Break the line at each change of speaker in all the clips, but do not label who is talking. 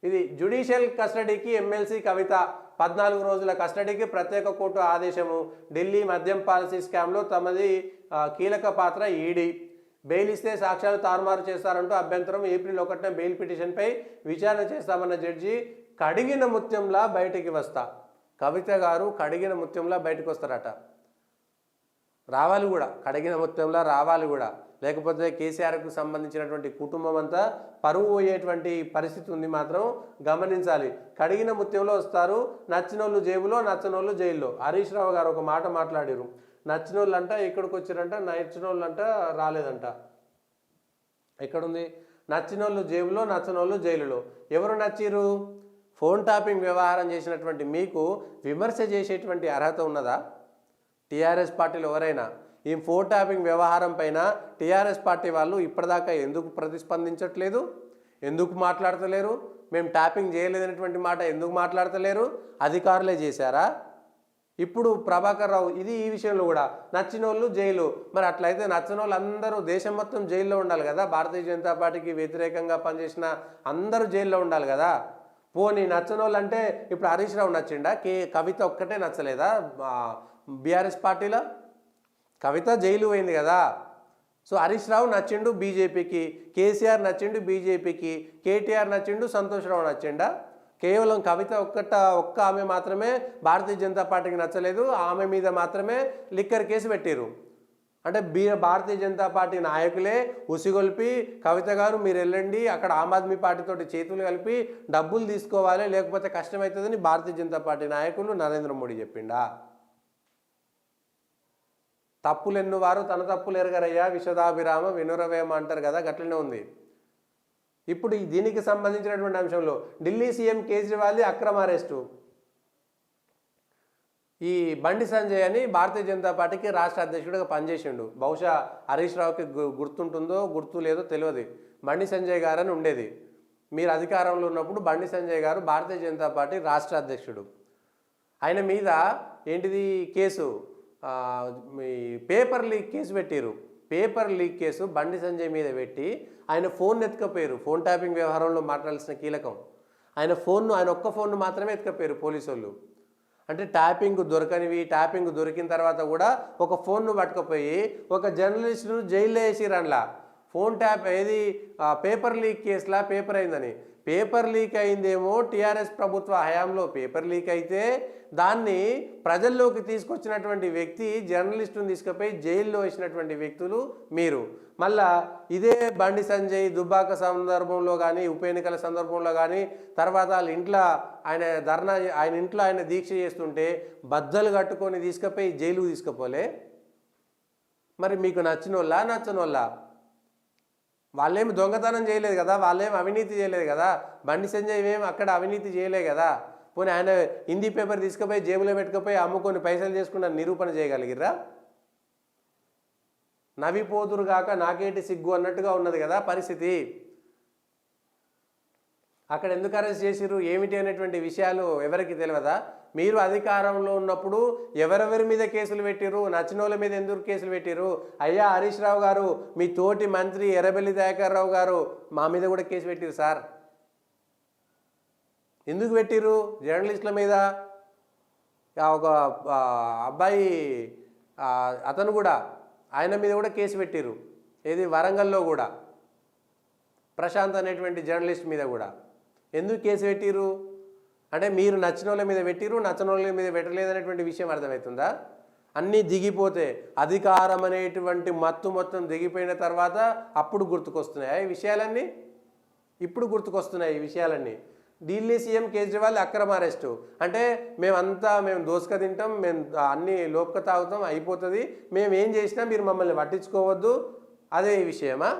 ఇది జ్యుడిషియల్ కస్టడీకి ఎమ్మెల్సీ కవిత 14 రోజుల కస్టడీకి ప్రత్యేక కోర్టు ఆదేశము. ఢిల్లీ మద్యం పాలసీ స్కామ్లో తమది కీలక పాత్ర ఈడీ. బెయిల్ ఇస్తే సాక్ష్యాలు తారుమారు చేస్తారంటూ అభ్యంతరం. ఏప్రిల్ 1న బెయిల్ పిటిషన్పై విచారణ చేస్తామన్న జడ్జి కడిగిన ముత్యంలా బయటికి వస్తా. కవిత గారు కడిగిన ముత్యంలా బయటకు వస్తారట. రావాలి కూడా, కడిగిన ముత్యంలా రావాలి కూడా, లేకపోతే కేసీఆర్కు సంబంధించినటువంటి కుటుంబం అంతా పరువు పోయేటువంటి పరిస్థితి ఉంది. మాత్రం గమనించాలి. కడిగిన ముత్యంలో వస్తారు. నచ్చినోళ్ళు జేబులో, నచ్చనోళ్ళు జైల్లో. హరీష్ రావు గారు ఒక మాట మాట్లాడారు. నచ్చినోళ్ళు అంట ఇక్కడికి వచ్చారంట, నచ్చినోళ్ళు అంట రాలేదంట. ఎక్కడుంది? నచ్చినోళ్ళు జేబులో, నచ్చనోళ్ళు జైలులో. ఎవరు నచ్చిరు? ఫోన్ టాపింగ్ వ్యవహారం చేసినటువంటి మీకు విమర్శ చేసేటువంటి అర్హత ఉన్నదా? టీఆర్ఎస్ పార్టీలు ఎవరైనా ఈ ఫోన్ ట్యాపింగ్ వ్యవహారం పైన టీఆర్ఎస్ పార్టీ వాళ్ళు ఇప్పటిదాకా ఎందుకు ప్రతిస్పందించట్లేదు? ఎందుకు మాట్లాడతలేరు? మేము ట్యాపింగ్ చేయలేదనేటువంటి మాట ఎందుకు మాట్లాడతలేరు? అధికారులే చేశారా? ఇప్పుడు ప్రభాకర్ రావు ఇది ఈ విషయంలో కూడా నచ్చినోళ్ళు జైలు. మరి అట్లయితే నచ్చిన వాళ్ళు అందరూ దేశం మొత్తం జైల్లో ఉండాలి కదా. భారతీయ జనతా పార్టీకి వ్యతిరేకంగా పనిచేసిన అందరూ జైల్లో ఉండాలి కదా. పోనీ నచ్చనోళ్ళు అంటే ఇప్పుడు హరీష్ రావు నచ్చిండా? కవిత ఒక్కటే నచ్చలేదా? బీఆర్ఎస్ పార్టీలో కవిత జైలు పోయింది కదా. సో హరీష్ రావు నచ్చిండు బీజేపీకి, కేసీఆర్ నచ్చిండు బీజేపీకి, కేటీఆర్ నచ్చిండు, సంతోష్ రావు నచ్చిండా? కేవలం కవిత ఒక్క ఆమె మాత్రమే భారతీయ జనతా పార్టీకి నచ్చలేదు. ఆమె మీద మాత్రమే లిక్కర్ కేసు పెట్టారు. అంటే భారతీయ జనతా పార్టీ నాయకులే ఉసిగొల్పి కవిత గారు మీరు వెళ్ళండి, అక్కడ ఆమ్ ఆద్మీ పార్టీతో చేతులు కలిపి డబ్బులు తీసుకోవాలి, లేకపోతే కష్టమవుతుందని భారతీయ జనతా పార్టీ నాయకులు నరేంద్ర మోడీ చెప్పిండా? తప్పులు ఎన్నువారు తన తప్పులు ఎరగరయ్యా, విశ్వదాభిరామ వినురవేమ అంటారు కదా, గట్లనే ఉంది. ఇప్పుడు దీనికి సంబంధించినటువంటి అంశంలో ఢిల్లీ సీఎం కేజ్రీవాల్ది అక్రమ అరెస్టు. ఈ బండి సంజయ్ అని భారతీయ జనతా పార్టీకి రాష్ట్ర అధ్యక్షుడిగా పనిచేసిండు. బహుశా హరీష్ రావుకి గుర్తుంటుందో గుర్తు లేదో తెలియదు. బండి సంజయ్ గారు అని ఉండేది. మీరు అధికారంలో ఉన్నప్పుడు బండి సంజయ్ గారు భారతీయ జనతా పార్టీ రాష్ట్ర అధ్యక్షుడు. ఆయన మీద ఏంటిది కేసు? పేపర్ లీక్ కేసు పెట్టారు. Paper leak case Bandi Sanjay మీద పెట్టి ఆయన ఫోన్ ఎత్తుకపోయారు. ఫోన్ ట్యాపింగ్ వ్యవహారంలో మాట్లాడాల్సిన కీలకం ఆయన ఒక్క ఫోన్ను మాత్రమే ఎత్తుకపోయారు పోలీసు వాళ్ళు. అంటే ట్యాపింగ్ దొరకనివి, ట్యాపింగ్ దొరికిన తర్వాత కూడా ఒక ఫోన్ను పట్టుకుపోయి ఒక జర్నలిస్టును జైల్లో వేసిరు. అందులో ఫోన్ ట్యాప్ ఏది పేపర్ లీక్ కేసులా పేపర్ అయిందని. పేపర్ లీక్ అయిందేమో టీఆర్ఎస్ ప్రభుత్వ హయాంలో పేపర్ లీక్ అయితే దాన్ని ప్రజల్లోకి తీసుకొచ్చినటువంటి వ్యక్తి జర్నలిస్టును తీసుకుపోయి జైల్లో వేసినటువంటి వ్యక్తులు మీరు. మళ్ళా ఇదే బండి సంజయ్ దుబ్బాక సందర్భంలో కానీ, ఉప ఎన్నికల సందర్భంలో కానీ, తర్వాత వాళ్ళ ఇంట్లో ఆయన ఇంట్లో ఆయన దీక్ష చేస్తుంటే బద్దలు కట్టుకొని తీసుకుపోయి జైలుకు తీసుకుపోలే. మరి మీకు నచ్చనోళ్ళ? వాళ్ళేమి దొంగతనం చేయలేదు కదా, వాళ్ళేమి అవినీతి చేయలేదు కదా. బండి సంజయ్ ఏమి అక్కడ అవినీతి చేయలేదు కదా. పోనీ ఆయన హిందీ పేపర్ తీసుకుపోయి జేబులో పెట్టుకుపోయి అమ్ముకొని పైసలు చేసుకున్న నిరూపణ చేయగలిగిర్రా? నవ్విపోతురు కాక నాకేంటి సిగ్గు అన్నట్టుగా ఉన్నది కదా పరిస్థితి. అక్కడ ఎందుకు అరెస్ట్ చేసిరు ఏమిటి అనేటువంటి విషయాలు ఎవరికి తెలియదా? మీరు అధికారంలో ఉన్నప్పుడు ఎవరెవరి మీద కేసులు పెట్టిరు, నచ్చినోళ్ళ మీద ఎందుకు కేసులు పెట్టిరు? అయ్యా హరీష్ రావు గారు, మీ తోటి మంత్రి ఎర్రబెల్లి దయాకర్ రావు గారు మా మీద కూడా కేసు పెట్టిరు సార్. ఎందుకు పెట్టిరు? జర్నలిస్టుల మీద. ఒక అబ్బాయి అతను కూడా ఆయన మీద కూడా కేసు పెట్టిరు. ఏది వరంగల్లో కూడా ప్రశాంత్ అనేటువంటి జర్నలిస్ట్ మీద కూడా. ఎందుకు కేసు పెట్టిరు? అంటే మీరు నచ్చిన వాళ్ళ మీద పెట్టిరు, నచ్చిన వాళ్ళ మీద పెట్టలేదనేటువంటి విషయం అర్థమవుతుందా? అన్నీ దిగిపోతే అధికారం అనేటువంటి మత్తు మొత్తం దిగిపోయిన తర్వాత అప్పుడు గుర్తుకొస్తున్నాయి ఈ విషయాలన్నీ. ఇప్పుడు గుర్తుకొస్తున్నాయి ఈ విషయాలన్నీ. ఢిల్లీ సీఎం కేజ్రీవాల్ అక్రమ అరెస్టు అంటే మేము దోసుక తింటాం, మేము అన్నీ లోపక తాగుతాం, అయిపోతుంది, మేము ఏం చేసినా మీరు మమ్మల్ని పట్టించుకోవద్దు, అదే ఈ విషయమా?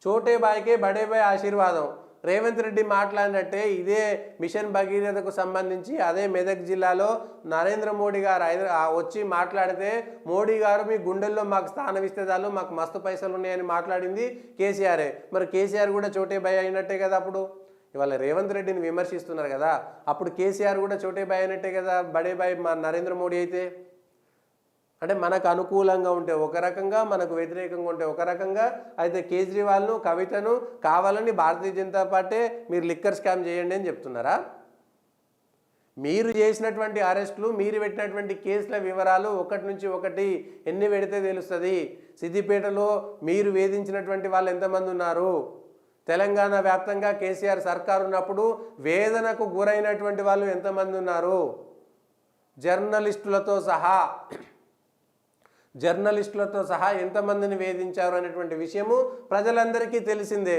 చోటే బాయ్కే బడే బాయ్ ఆశీర్వాదం. రేవంత్ రెడ్డి మాట్లాడినట్టే ఇదే మిషన్ భగీరథకు సంబంధించి అదే మెదక్ జిల్లాలో నరేంద్ర మోడీ గారు వచ్చి మాట్లాడితే, మోడీ గారు మీ గుండెల్లో మాకు స్థానం ఇస్తే చాలు, మాకు మస్తు పైసలు ఉన్నాయని మాట్లాడింది కేసీఆరే. మరి కేసీఆర్ కూడా చోటే బాయ్ అయినట్టే కదా. అప్పుడు ఇవాళ రేవంత్ రెడ్డిని విమర్శిస్తున్నారు కదా, అప్పుడు కేసీఆర్ కూడా చోటే బాయ్ అయినట్టే కదా, బడే బాయ్ మా నరేంద్ర మోడీ అయితే. అంటే మనకు అనుకూలంగా ఉంటే ఒక రకంగా, మనకు వ్యతిరేకంగా ఉంటే ఒక రకంగా. అయితే కేజ్రీవాల్ను, కవితను కావాలని భారతీయ జనతా పార్టీ మీరు లిక్కర్ స్కామ్ చేయండి అని చెప్తున్నారా? మీరు చేసినటువంటి అరెస్టులు, మీరు పెట్టినటువంటి కేసుల వివరాలు ఒకటి నుంచి ఒకటి ఎన్ని పెడితే తెలుస్తుంది. సిద్దిపేటలో మీరు వేధించినటువంటి వాళ్ళు ఎంతమంది ఉన్నారు? తెలంగాణ వ్యాప్తంగా కేసీఆర్ సర్కారు ఉన్నప్పుడు వేదనకు గురైనటువంటి వాళ్ళు ఎంతమంది ఉన్నారు? జర్నలిస్టులతో సహా ఎంతమందిని వేధించారు అనేటువంటి విషయము ప్రజలందరికీ తెలిసిందే.